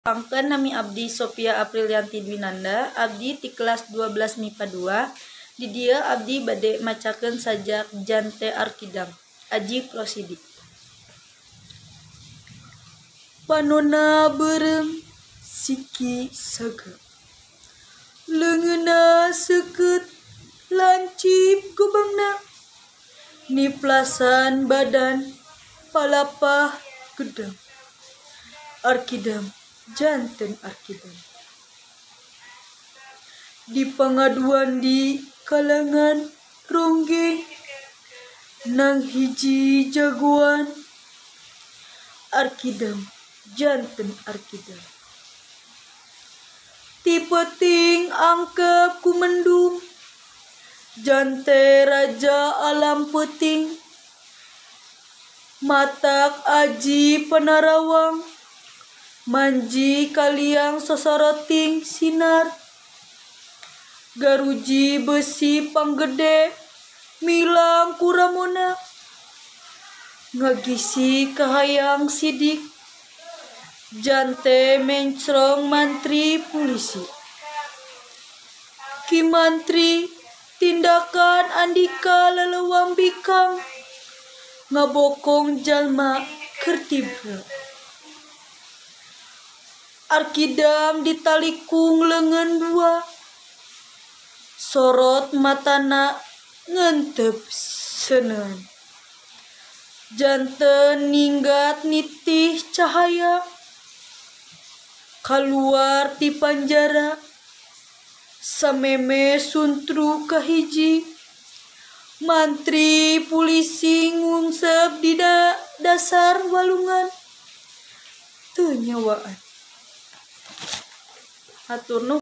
Pangkeun nami abdi Sophia Aprilianti Dwinanda, abdi ti kelas 12 MIPA 2. Di dieu abdi bade macakeun sajak Jante Arkidam. Aji prosidi. Panonna beureum siki saga. Leungeunna seukeut lancip gobangna. Niplasan badan palapah gedang. Arkidam janten Arkidam. Di pangaduan di kalangan ronggeng nang hiji jagoan. Arkidam janten Arkidam. Ti peuting angkep ku mendung. Jante raja alam peuting. Matak aji panarawang. Manji kaliang sosoroting sinar. Garuji besi panggede milang kuramona. Ngagisi kahayang sidik. Jante mencrong mantri polisi. Ki mantri tindakan andika laleuwang bikang. Ngabokong jalma kertibra. Arkidam ditalikung leungeun dua. Sorot matana ngentep seuneun. Janten ninggat nitih cahaya. Kaluar ti panjara. Sameme suntru kahiji. Mantri polisi ngungsep di dasar walungan. Teu nyawaan. Hatur nuhun.